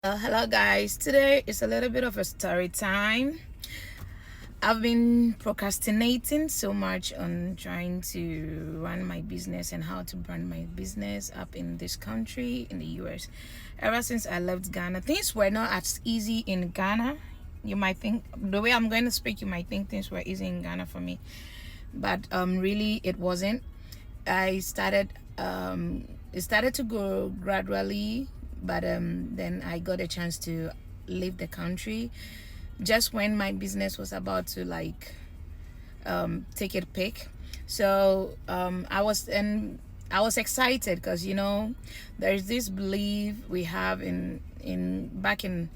Hello guys, today is a little bit of a story time. I've been procrastinating so much on trying to run my business and how to brand my business up in this country, in the US. Ever since I left Ghana, things were not as easy in Ghana. You might think, the way I'm going to speak, you might think things were easy in Ghana for me, but really it wasn't. I started it started to go gradually, but then I got a chance to leave the country just when my business was about to take a peak. So I was excited because there's this belief we have in back in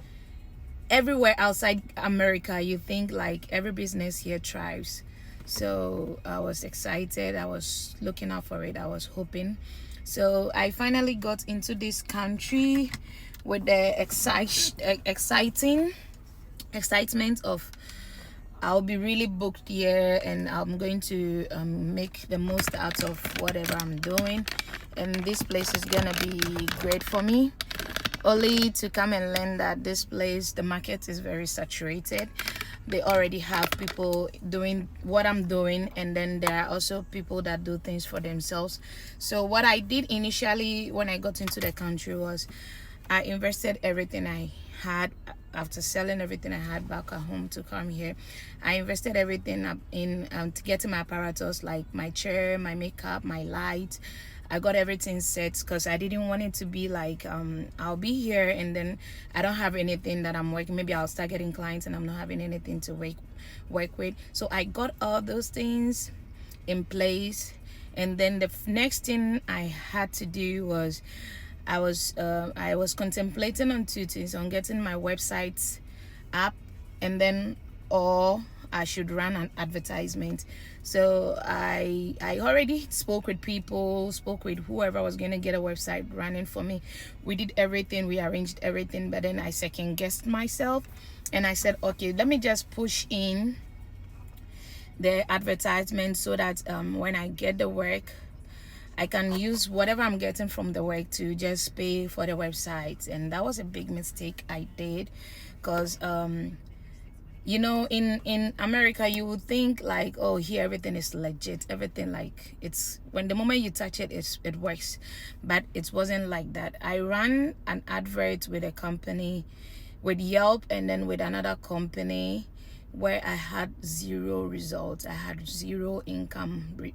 everywhere outside America. You think like every business here thrives. So I was excited. I was looking out for it. I was hoping. So I finally got into this country with the excitement of I'll be really booked here, and I'm going to make the most out of whatever I'm doing, and this place is gonna be great for me, only to come and learn that this place, the market is very saturated. They already have people doing what I'm doing, and then there are also people that do things for themselves. So what I did initially when I got into the country was I invested everything I had after selling everything I had back at home to come here. I invested everything up in to getting my apparatus, like my chair, my makeup, my light. I got everything set because I didn't want it to be like I'll be here and then I don't have anything that I'm working. Maybe I'll start getting clients and I'm not having anything to work with. So I got all those things in place, and then the next thing I had to do was I was contemplating on two things: on getting my website up, and then or I should run an advertisement. So I already spoke with people, spoke with whoever was going to get a website running for me. We did everything, we arranged everything, but then I second guessed myself and I said, okay, let me just push in the advertisement so that when I get the work, I can use whatever I'm getting from the work to just pay for the website. And that was a big mistake I did, because in America you would think like, oh, here everything is legit, everything, like, it's when the moment you touch it, it works. But it wasn't like that. I ran an advert with a company, with Yelp, and then with another company, where I had zero results. I had zero income,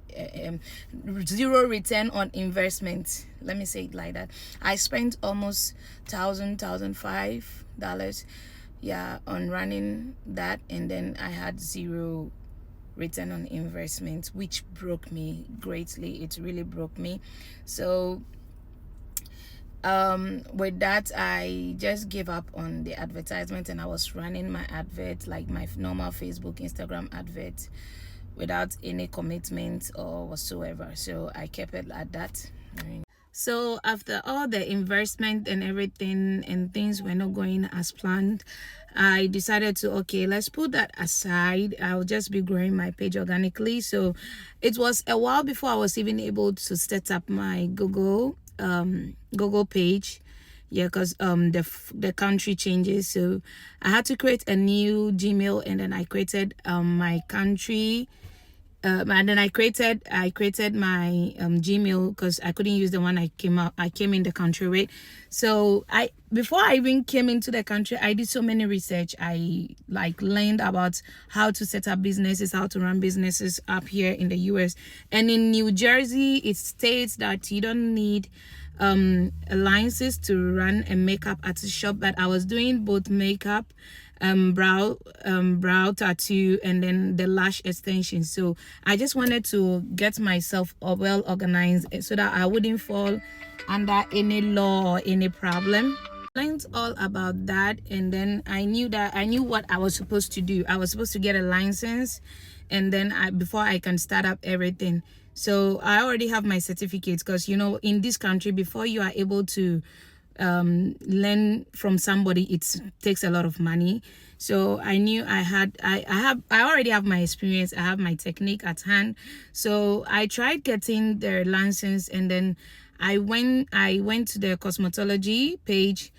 zero return on investment. Let me say it like that. I spent almost $1,500, yeah, on running that, and then I had zero return on investment, which broke me greatly. It really broke me. So with that, I just gave up on the advertisement, and I was running my advert like my normal Facebook, Instagram advert, without any commitment or whatsoever. So I kept it at that. So after all the investment and everything, and things were not going as planned, I decided to, okay, let's put that aside. I'll just be growing my page organically. So it was a while before I was even able to set up my Google page, yeah, because the country changes. So I had to create a new Gmail, and then I created my country, and then I created my Gmail, because I couldn't use the one I came in the country with. So before I even came into the country, I did so many research. I learned about how to set up businesses, how to run businesses up here in the US. And in New Jersey, it states that you don't need licenses to run a makeup artist shop. But I was doing both makeup, brow tattoo, and then the lash extension. So I just wanted to get myself well organized so that I wouldn't fall under any law or any problem. Learned all about that, and then I knew what I was supposed to do. I was supposed to get a license, and then before I can start up everything. So I already have my certificates, because in this country, before you are able to learn from somebody, it takes a lot of money. So I knew I already have my experience, I have my technique at hand. So I tried getting the license, and then I went to the cosmetology page,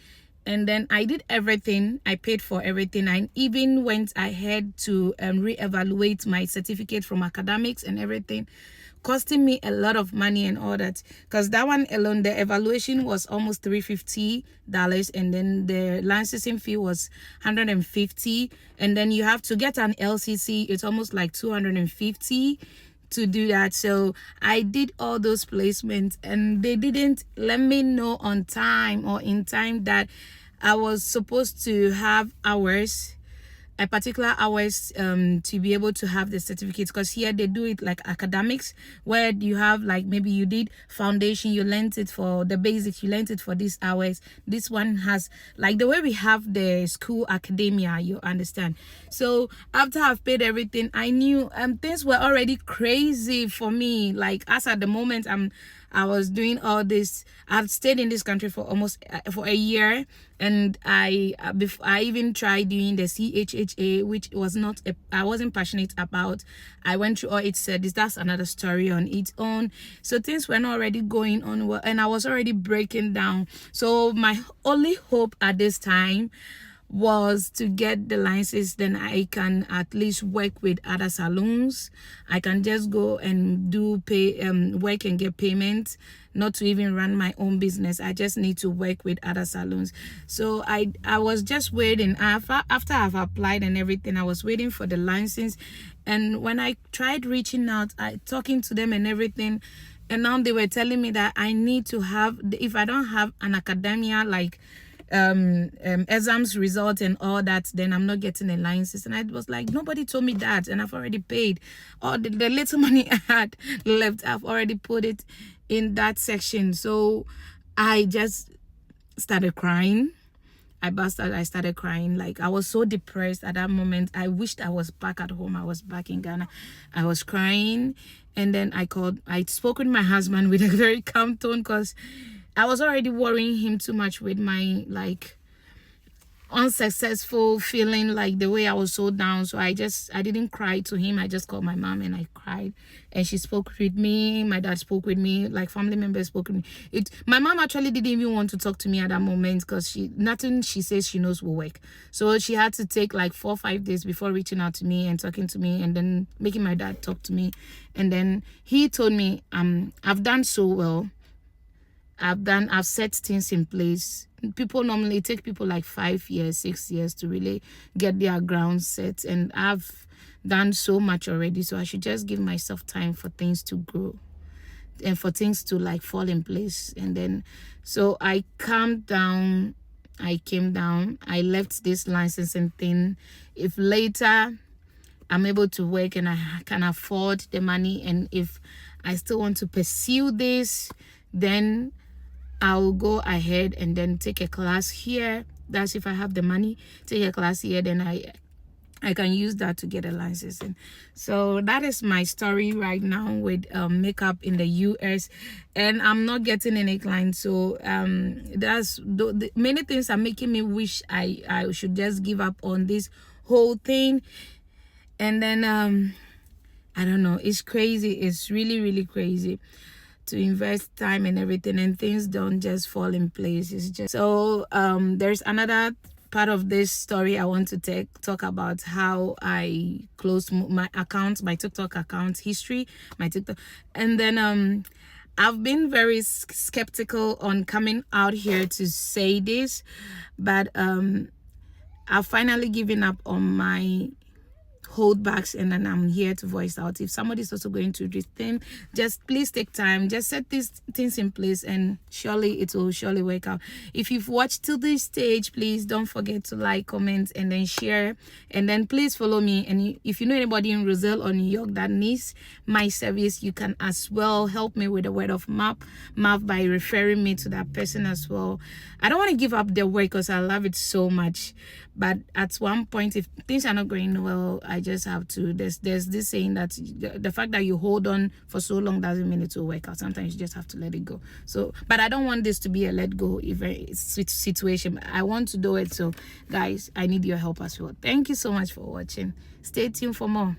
And then I did everything. I paid for everything. I even went ahead to reevaluate my certificate from academics and everything, costing me a lot of money and all that, because that one alone, the evaluation was almost $350, and then the licensing fee was $150, and then you have to get an LCC. It's almost like $250 to do that. So I did all those placements, and they didn't let me know on time or in time that I was supposed to have hours, a particular hours, to be able to have the certificates, because here they do it like academics, where you have like, maybe you did foundation, you learned it for the basics, you learned it for these hours. This one has like the way we have the school academia, you understand. So after I've paid everything, I knew things were already crazy for me. Like, as at the moment I was doing all this. I've stayed in this country for almost for a year, and I even tried doing the CHHA, which was not I wasn't passionate about. I went through all its studies. That's another story on its own. So things were not already going on well, and I was already breaking down. So my only hope at this time was to get the license. Then I can at least work with other salons. I can just go and do work and get payment, not to even run my own business. I just need to work with other salons. So I was just waiting. After I've applied and everything, I was waiting for the license. And when I tried reaching out, talking to them and everything, and now they were telling me that I need to have, if I don't have an academia like exams result and all that, then I'm not getting a license. And I was like, nobody told me that, and I've already paid all the little money I had left. I've already put it in that section. So I just started crying. I started crying. Like, I was so depressed at that moment. I wished I was back at home. I was back in Ghana. I was crying. And then I spoke with my husband with a very calm tone, because I was already worrying him too much with my like unsuccessful feeling, like the way I was so down. So I didn't cry to him. I just called my mom and I cried, and she spoke with me. My dad spoke with me, like family members spoke with me. My mom actually didn't even want to talk to me at that moment, because nothing she says she knows will work. So she had to take like 4 or 5 days before reaching out to me and talking to me, and then making my dad talk to me. And then he told me, I've done so well. I've set things in place. People normally take people like 5 years, 6 years to really get their ground set, and I've done so much already. So I should just give myself time for things to grow and for things to like fall in place. And then so I calmed down. I came down. I left this licensing thing. If later I'm able to work and I can afford the money, and if I still want to pursue this, then I'll go ahead and then take a class here. That's if I have the money, take a class here, then I can use that to get a license. And so that is my story right now with makeup in the US, and I'm not getting any clients. So that's the many things are making me wish I should just give up on this whole thing. And then I don't know, it's crazy. It's really, really crazy to invest time and everything, and things don't just fall in place. It's just so there's another part of this story I want to talk about, how I closed my account, my TikTok account history, my TikTok. And then I've been very skeptical on coming out here to say this, but I've finally given up on my holdbacks, and then I'm here to voice out. If somebody's also going through this thing, just please take time, just set these things in place, and surely it will surely work out. If you've watched till this stage, please don't forget to like, comment, and then share, and then please follow me. And if you know anybody in Roselle or New York that needs my service, you can as well help me with the word of mouth by referring me to that person as well. I don't want to give up the work because I love it so much, but at one point, if things are not going well, I just have to. There's this saying that the fact that you hold on for so long doesn't mean it will work out. Sometimes you just have to let it go. So, but I don't want this to be a let go situation. I want to do it. So, guys, I need your help as well. Thank you so much for watching. Stay tuned for more.